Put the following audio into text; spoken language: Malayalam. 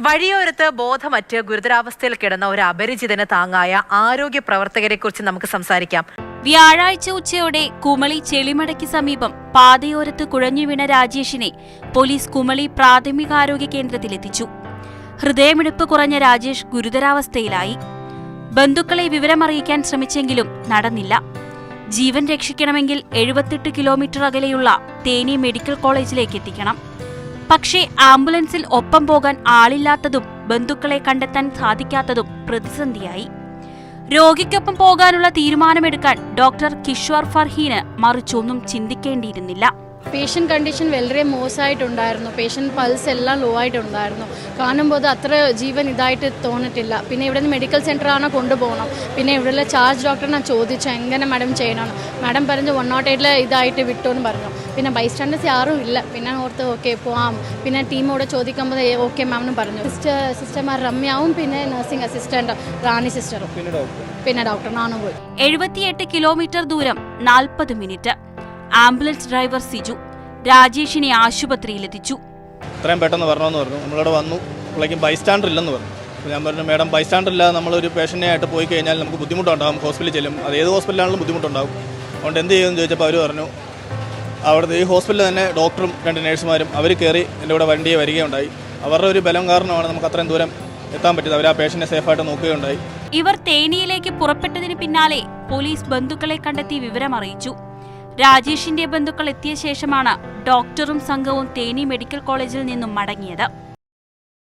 വഴിയോരത്ത് ബോധമറ്റ് ഗുരുതരാവസ്ഥയിൽ കിടന്ന ഒരു അപരിചിതന് താങ്ങായ ആരോഗ്യ പ്രവർത്തകരെക്കുറിച്ച് നമുക്ക് സംസാരിക്കാം. വ്യാഴാഴ്ച ഉച്ചയോടെ കുമളി ചെളിമടയ്ക്ക് സമീപം പാതയോരത്ത് കുഴഞ്ഞുവീണ രാജേഷിനെ പോലീസ് കുമളി പ്രാഥമികാരോഗ്യ കേന്ദ്രത്തിലെത്തിച്ചു. ഹൃദയമിടിപ്പ് കുറഞ്ഞ രാജേഷ് ഗുരുതരാവസ്ഥയിലായി. ബന്ധുക്കളെ വിവരമറിയിക്കാൻ ശ്രമിച്ചെങ്കിലും നടന്നില്ല. ജീവൻ രക്ഷിക്കണമെങ്കിൽ 78 കിലോമീറ്റർ അകലെയുള്ള തേനി മെഡിക്കൽ കോളേജിലേക്ക് എത്തിക്കണം. പക്ഷേ ആംബുലൻസിൽ ഒപ്പം പോകാൻ ആളില്ലാത്തതും ബന്ധുക്കളെ കണ്ടെത്താൻ സാധിക്കാത്തതും പ്രതിസന്ധിയായി. രോഗിക്കൊപ്പം പോകാനുള്ള തീരുമാനമെടുക്കാൻ ഡോക്ടർ കിഷോർ ഫർഹീന് മറിച്ചൊന്നും ചിന്തിക്കേണ്ടിയിരുന്നില്ല. പേഷ്യൻ്റ് കണ്ടീഷൻ വളരെ മോശമായിട്ടുണ്ടായിരുന്നു. പേഷ്യൻ്റ് പൾസ് എല്ലാം ലോ ആയിട്ടുണ്ടായിരുന്നു. കാണുമ്പോൾ അത്ര ജീവൻ ഇതായിട്ട് തോന്നിട്ടില്ല. പിന്നെ ഇവിടെ നിന്ന് മെഡിക്കൽ സെൻ്ററാണോ കൊണ്ടുപോകണം. പിന്നെ ഇവിടെയുള്ള ചാർജ് ഡോക്ടറെ ഞാൻ ചോദിച്ചു എങ്ങനെ മാഡം ചെയ്യണം. മാഡം പറഞ്ഞു 108 ഇതായിട്ട് വിട്ടോന്ന് പറഞ്ഞു. പിന്നെ ബൈസ്റ്റാൻഡേഴ്സ് ആരും ഇല്ല. പിന്നെ ഓർത്ത് ഓക്കെ പോവാം. പിന്നെ ടീമോട് ചോദിക്കുമ്പോൾ ഓക്കെ മാമെന്ന് പറഞ്ഞു. സിസ്റ്റർമാർ രമ്യാവും പിന്നെ നഴ്സിംഗ് അസിസ്റ്റന്റ് റാണി സിസ്റ്ററും പിന്നെ ഡോക്ടർ നാണു പോയി. 78 കിലോമീറ്റർ ദൂരം 40 മിനിറ്റ്. ആംബുലൻസ് ഡ്രൈവർ സിജു രാജേഷിനെ ആശുപത്രിയിലെത്തിച്ചു. ഇത്രയും പെട്ടെന്ന് വരണമെന്ന് പറഞ്ഞു. നമ്മളിവിടെ വന്നു. അപ്പോഴേക്കും ബൈസ്റ്റാൻഡർ ഇല്ലെന്ന് പറഞ്ഞു. അപ്പോൾ ഞാൻ പറഞ്ഞു മേഡം ബൈസ്റ്റാൻഡർ ഇല്ലാതെ നമ്മളൊരു പേഷ്യൻ്റ് ആയിട്ട് പോയി കഴിഞ്ഞാൽ നമുക്ക് ബുദ്ധിമുട്ടുണ്ടാകും. ഹോസ്പിറ്റലിൽ ചെല്ലും. അത് ഏത് ഹോസ്പിറ്റലാണെങ്കിലും ബുദ്ധിമുട്ടുണ്ടാകും. അതുകൊണ്ട് എന്ത് ചെയ്യുമെന്ന് ചോദിച്ചപ്പോൾ അവർ പറഞ്ഞു അവിടുത്തെ ഈ ഹോസ്പിറ്റലിൽ തന്നെ ഡോക്ടറും 2 നേഴ്സുമാരും അവർ കയറി എൻ്റെ കൂടെ വണ്ടിയെ വരികയുണ്ടായി. അവരുടെ ഒരു ബലം കാരണമാണ് നമുക്ക് അത്രയും ദൂരം എത്താൻ പറ്റിയത്. അവർ ആ പേഷ്യൻറ്റിനെ സേഫായിട്ട് നോക്കുകയുണ്ടായി. ഇവർ തേനിയിലേക്ക് പുറപ്പെട്ടതിന് പിന്നാലെ പോലീസ് ബന്ധുക്കളെ കണ്ടെത്തി വിവരമറിയിച്ചു. രാജേഷിന്റെ ബന്ധുക്കൾ എത്തിയ ശേഷമാണ് ഡോക്ടറും സംഘവും തേനി മെഡിക്കൽ കോളേജിൽ നിന്നും മടങ്ങിയത്.